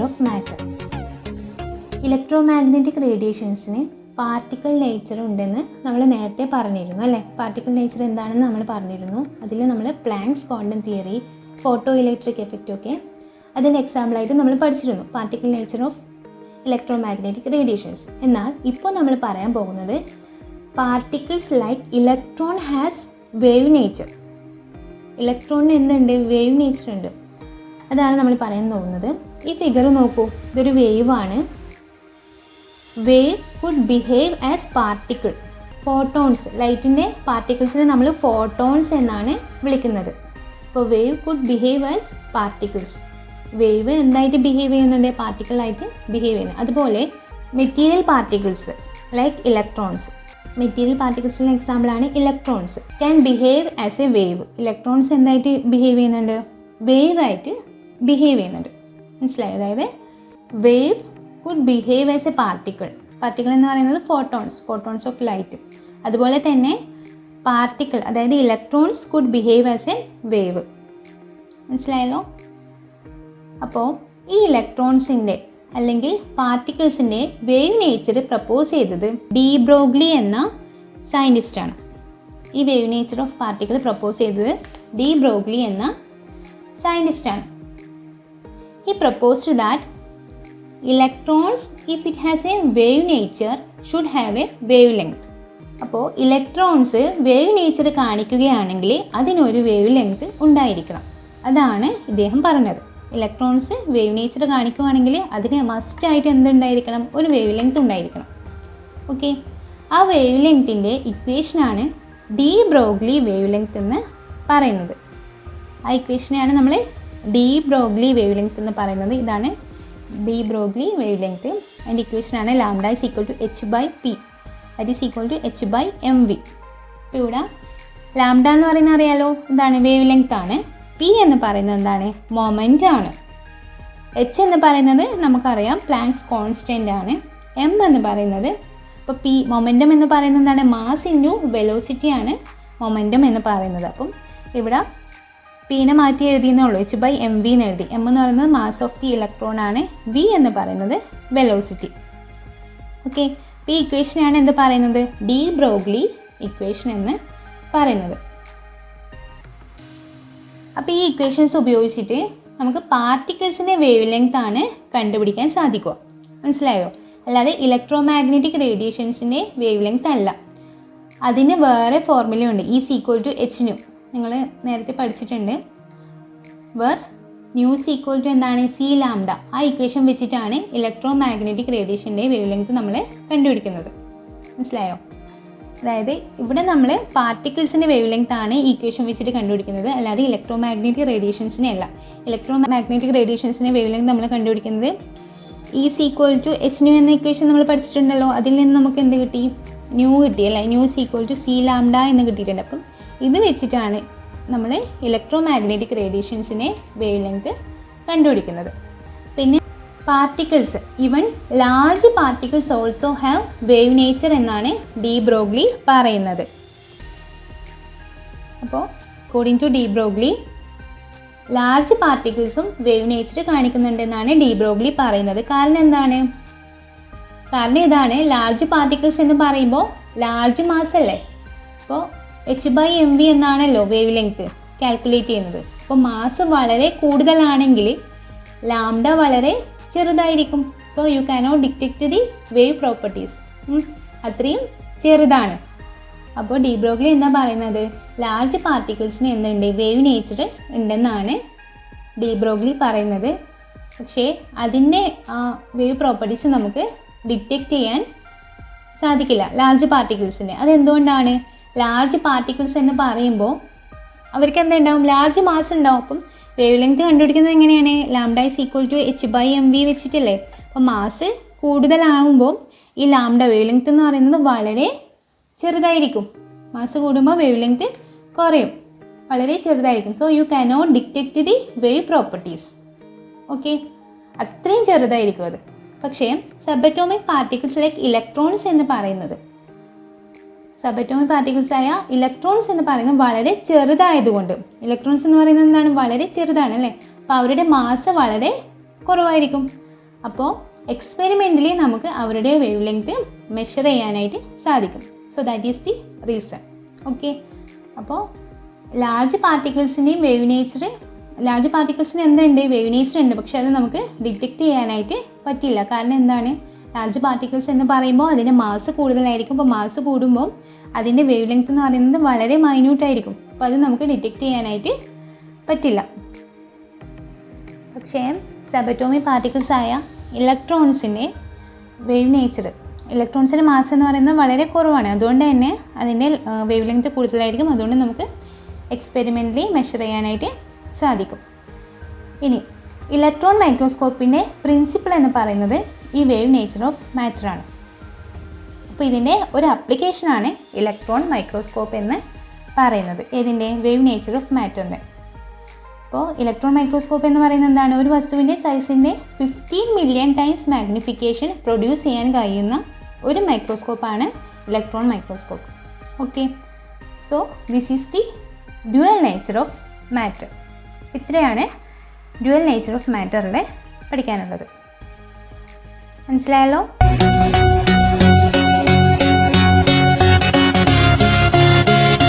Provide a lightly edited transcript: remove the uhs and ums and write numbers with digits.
Of matter. Electromagnetic റേഡിയേഷൻസിന് particle nature ഉണ്ടെന്ന് നമ്മൾ നേരത്തെ പറഞ്ഞിരുന്നു അല്ലേ. പാർട്ടിക്കിൾ നേച്ചർ എന്താണെന്ന് നമ്മൾ പറഞ്ഞിരുന്നു. അതിൽ നമ്മൾ Planck's quantum theory, photo electric effect ഒക്കെ അതിൻ്റെ എക്സാമ്പിളായിട്ട് നമ്മൾ പഠിച്ചിരുന്നു, particle nature of electromagnetic radiations. എന്നാൽ ഇപ്പോൾ നമ്മൾ പറയാൻ പോകുന്നത് particles like electron has wave nature. ഇലക്ട്രോണിന് എന്തുണ്ട്? വേവ് നേച്ചർ ഉണ്ട്. അതാണ് നമ്മൾ പറയാൻ പോകുന്നത്. ഈ ഫിഗർ നോക്കൂ, ഇതൊരു വേവാണ്. Wave could behave as particle. Photons, ലൈറ്റിൻ്റെ പാർട്ടിക്കിൾസിനെ നമ്മൾ ഫോട്ടോൺസ് എന്നാണ് വിളിക്കുന്നത്. അപ്പോൾ wave could behave as particles. Wave എന്തായിട്ട് ബിഹേവ് ചെയ്യുന്നുണ്ട്? പാർട്ടിക്കിളായിട്ട് ബിഹേവ് ചെയ്യുന്നത്. അതുപോലെ material particles like electrons, material പാർട്ടിക്കിൾസിൻ്റെ എക്സാമ്പിളാണ് electrons, can behave as a wave. Electrons എന്തായിട്ട് ബിഹേവ് ചെയ്യുന്നുണ്ട്? വേവ് ആയിട്ട് ബിഹേവ് ചെയ്യുന്നുണ്ട്. മനസ്സിലായി? അതായത് wave could behave as a particle. Particle എന്ന് പറയുന്നത് ഫോട്ടോൺസ് ഓഫ് ലൈറ്റ്. അതുപോലെ തന്നെ പാർട്ടിക്കിൾ അതായത് electrons could behave as a wave. മനസ്സിലായല്ലോ? അപ്പോൾ ഈ ഇലക്ട്രോൺസിൻ്റെ അല്ലെങ്കിൽ പാർട്ടിക്കിൾസിൻ്റെ വേവ് നേച്ചർ പ്രപ്പോസ് ചെയ്തത് ഡി ബ്രോഗ്ലി എന്ന സയൻറ്റിസ്റ്റാണ്. ഈ wave nature of particle propose ചെയ്തത് ഡി ബ്രോഗ്ലി എന്ന സയൻറ്റിസ്റ്റാണ്. He proposed that electrons, if it has a wave nature, should have a wavelength. അപ്പോൾ ഇലക്ട്രോൺസ് വേവ് നേച്ചർ കാണിക്കുകയാണെങ്കിൽ അതിനൊരു വേവ് ലെങ്ത് ഉണ്ടായിരിക്കണം. അതാണ് ഇദ്ദേഹം പറഞ്ഞത്. ഇലക്ട്രോൺസ് വേവ് നേച്ചർ കാണിക്കുകയാണെങ്കിൽ അതിന് മസ്റ്റായിട്ട് എന്തുണ്ടായിരിക്കണം? ഒരു വേവ് ലെങ്ത് ഉണ്ടായിരിക്കണം. ഓക്കെ, ആ വേവ് ലെങ്ത്തിൻ്റെ ഇക്വേഷനാണ് ഡി ബ്രോഗ്ലി വേവ് ലെങ്ത് എന്ന് പറയുന്നത്. ആ ഇക്വേഷനെയാണ് നമ്മൾ ഡി ബ്രോഗ്ലി വേവ് ലെങ്ത് എന്ന് പറയുന്നത്. ഇതാണ് ഡി ബ്രോഗ്ലി വേവ് ലെങ്ത്. അതിൻ്റെ ഇക്വേഷനാണ് lambda is equal to h/p, that is equal to h/mv. ഇപ്പോൾ ഇവിടെ ലാംഡ എന്ന് പറയുന്നത് അറിയാലോ, എന്താണ്? വേവ് ലെങ്ത് ആണ്. പി എന്ന് പറയുന്നത് എന്താണ്? മൊമെൻ്റ് ആണ്. എച്ച് എന്ന് പറയുന്നത് നമുക്കറിയാം പ്ലാങ്ക്സ് കോൺസ്റ്റൻ്റ് ആണ്. എം എന്ന് പറയുന്നത്, ഇപ്പോൾ പി മൊമെൻറ്റം എന്ന് പറയുന്നത് എന്താണ്? മാസ് ഇൻറ്റു വെലോസിറ്റി ആണ് മൊമെൻറ്റം എന്ന് പറയുന്നത്. അപ്പം ഇവിടെ പീനെ മാറ്റി എഴുതിയെന്നേ ഉള്ളൂ, h/mv എന്ന് എഴുതി. എം എന്ന് പറയുന്നത് മാസ് ഓഫ് ദി ഇലക്ട്രോൺ ആണ്, വി എന്ന് പറയുന്നത് വെലോസിറ്റി. ഓക്കെ, ഈ ഇക്വേഷനാണ് എന്ത് പറയുന്നത്? ഡി ബ്രോഗ്ലി ഇക്വേഷൻ എന്ന് പറയുന്നത്. അപ്പോൾ ഈ ഇക്വേഷൻസ് ഉപയോഗിച്ചിട്ട് നമുക്ക് പാർട്ടിക്കിൾസിൻ്റെ വേവ് ലെങ്ത് ആണ് കണ്ടുപിടിക്കാൻ സാധിക്കുക. മനസ്സിലായോ? അല്ലാതെ ഇലക്ട്രോമാഗ്നറ്റിക് റേഡിയേഷൻസിൻ്റെ വേവ് ലെങ്ത് അല്ല. അതിന് വേറെ ഫോർമുലയുണ്ട്, is equal to H nu. നിങ്ങൾ നേരത്തെ പഠിച്ചിട്ടുണ്ട്. Where nu is equal to എന്താണ്? C lambda. ആ ഇക്വേഷൻ വെച്ചിട്ടാണ് ഇലക്ട്രോമാഗ്നറ്റിക് റേഡിയേഷൻ്റെ വേവ് ലെങ്ത് നമ്മൾ കണ്ടുപിടിക്കുന്നത്. മനസ്സിലായോ? അതായത് ഇവിടെ നമ്മൾ പാർട്ടിക്കിൾസിൻ്റെ വേവ് ലെങ്ത് ആണ് ഈ ഇക്വേഷൻ വെച്ചിട്ട് കണ്ടുപിടിക്കുന്നത്, അല്ലാതെ ഇലക്ട്രോമാഗ്നറ്റിക് റേഡിയേഷൻസിനെ അല്ല. ഇലക്ട്രോമാഗ്നറ്റിക് റേഡിയേഷൻസിൻ്റെ വേവ് ലെങ്ത് നമ്മൾ കണ്ടുപിടിക്കുന്നത് is equal to H nu എന്ന ഇക്വേഷൻ നമ്മൾ പഠിച്ചിട്ടുണ്ടല്ലോ. അതിൽ നിന്ന് നമുക്ക് എന്ത് കിട്ടി? ന്യൂ കിട്ടി അല്ലേ? Nu is equal to c lambda എന്ന് കിട്ടിയിട്ടുണ്ട്. അപ്പം ഇത് വെച്ചിട്ടാണ് നമ്മൾ ഇലക്ട്രോമാഗ്നറ്റിക് റേഡിയേഷൻസിനെ വേവ് ലെങ്ത് കണ്ടുപിടിക്കുന്നത്. പിന്നെ particles, even large particles also have wave nature എന്നാണ് ഡി ബ്രോഗ്ലി പറയുന്നത്. അപ്പോൾ according to de Broglie large പാർട്ടിക്കിൾസും വേവ് നേച്ചർ കാണിക്കുന്നുണ്ടെന്നാണ് ഡി ബ്രോഗ്ലി പറയുന്നത്. കാരണം എന്താണ്? കാരണം ഇതാണ്, ലാർജ് പാർട്ടിക്കിൾസ് എന്ന് പറയുമ്പോൾ ലാർജ് മാസ് അല്ലേ. അപ്പോൾ h/mv എന്നാണല്ലോ വേവ് ലെങ്ത് കാൽക്കുലേറ്റ് ചെയ്യുന്നത്. അപ്പോൾ മാസ് വളരെ കൂടുതലാണെങ്കിൽ ലാംഡ വളരെ ചെറുതായിരിക്കും. So you cannot detect the wave properties. അത്രയും ചെറുതാണ്. അപ്പോൾ ഡി ബ്രോഗ്ലി എന്താ പറയുന്നത്? ലാർജ് പാർട്ടിക്കിൾസിന് എന്തുണ്ട്? വേവ് നേച്ചർ ഉണ്ടെന്നാണ് ഡി ബ്രോഗ്ലി പറയുന്നത്. പക്ഷേ അതിൻ്റെ വേവ് പ്രോപ്പർട്ടീസ് നമുക്ക് ഡിറ്റക്റ്റ് ചെയ്യാൻ സാധിക്കില്ല ലാർജ് പാർട്ടിക്കിൾസിന്. അതെന്തുകൊണ്ടാണ്? ലാർജ് പാർട്ടിക്കിൾസ് എന്ന് പറയുമ്പോൾ അവർക്ക് എന്തുണ്ടാവും? ലാർജ് മാസ് ഉണ്ടാവും. അപ്പം വേവ് ലെങ്ത് കണ്ടുപിടിക്കുന്നത് എങ്ങനെയാണ്? Lambda is equal to h/mv വെച്ചിട്ടല്ലേ. അപ്പം മാസ് കൂടുതലാകുമ്പോൾ ഈ ലാംഡ വേവ് ലെങ്ത് എന്ന് പറയുന്നത് വളരെ ചെറുതായിരിക്കും. മാസ് കൂടുമ്പോൾ വേവ് ലെങ്ത് കുറയും, വളരെ ചെറുതായിരിക്കും. So you cannot detect the wave properties. Okay, അത്രയും ചെറുതായിരിക്കും അത്. പക്ഷേ സബറ്റോമിക് പാർട്ടിക്കിൾസ് ലൈക്ക് ഇലക്ട്രോൺസ് എന്ന് പറയുന്നത്, സബറ്റോമിക് പാർട്ടിക്കിൾസ് ആയ ഇലക്ട്രോൺസ് എന്ന് പറയുന്നത് വളരെ ചെറുതായതുകൊണ്ട്, ഇലക്ട്രോൺസ് എന്ന് പറയുന്നത് എന്താണ്? വളരെ ചെറുതാണ് അല്ലേ. അപ്പോൾ അവരുടെ മാസ് വളരെ കുറവായിരിക്കും. അപ്പോൾ എക്സ്പെരിമെൻ്റലി നമുക്ക് അവരുടെ വേവ് ലെങ്ത് മെഷർ ചെയ്യാനായിട്ട് സാധിക്കും. So that is the reason. Okay, അപ്പോൾ ലാർജ് പാർട്ടിക്കിൾസിൻ്റെയും വേവ് നേച്ചർ, ലാർജ് പാർട്ടിക്കിൾസിന് എന്തുണ്ട്, വേവ് നേച്ചർ ഉണ്ട്, പക്ഷെ അത് നമുക്ക് ഡിറ്റക്റ്റ് ചെയ്യാനായിട്ട് പറ്റില്ല. കാരണം എന്താണ്, ലാർജ് പാർട്ടിക്കിൾസ് എന്ന് പറയുമ്പോൾ അതിൻ്റെ മാസ് കൂടുതലായിരിക്കും. അപ്പോൾ മാസ് കൂടുമ്പോൾ അതിൻ്റെ വേവ് ലെങ്ത് എന്ന് പറയുന്നത് വളരെ മൈന്യൂട്ടായിരിക്കും. അപ്പോൾ അത് നമുക്ക് ഡിറ്റക്റ്റ് ചെയ്യാനായിട്ട് പറ്റില്ല. പക്ഷേ സബറ്റോമിക് പാർട്ടിക്കിൾസ് ആയ ഇലക്ട്രോൺസിൻ്റെ വേവ് നേച്ചർ, ഇലക്ട്രോൺസിൻ്റെ മാസ് എന്ന് പറയുന്നത് വളരെ കുറവാണ്. അതുകൊണ്ട് തന്നെ അതിൻ്റെ വേവ് ലെങ്ത് കൂടുതലായിരിക്കും. അതുകൊണ്ട് നമുക്ക് എക്സ്പെരിമെൻ്റലി മെഷർ ചെയ്യാനായിട്ട് സാധിക്കും. ഇനി ഇലക്ട്രോൺ മൈക്രോസ്കോപ്പിൻ്റെ പ്രിൻസിപ്പിൾ എന്ന് പറയുന്നത് ഈ വേവ് നേച്ചർ ഓഫ് മാറ്ററാണ്. അപ്പോൾ ഇതിൻ്റെ ഒരു ആപ്ലിക്കേഷനാണ് ഇലക്ട്രോൺ മൈക്രോസ്കോപ്പ് എന്ന് പറയുന്നത്. ഏതിൻ്റെ, വേവ് നേച്ചർ ഓഫ് മാറ്ററിൻ്റെ. അപ്പോൾ ഇലക്ട്രോൺ മൈക്രോസ്കോപ്പ് എന്ന് പറയുന്നത് എന്താണ്, ഒരു വസ്തുവിൻ്റെ സൈസിൻ്റെ 15 മില്യൺ ടൈംസ് മാഗ്നിഫിക്കേഷൻ പ്രൊഡ്യൂസ് ചെയ്യാൻ കഴിയുന്ന ഒരു മൈക്രോസ്കോപ്പാണ് electron microscope. Okay, so this is the dual nature of matter. ഇത്രയാണ് ഡ്യുവൽ നേച്ചർ ഓഫ് മാറ്ററിൽ പഠിക്കാനുള്ളത്. മനസ്സിലായല്ലോ?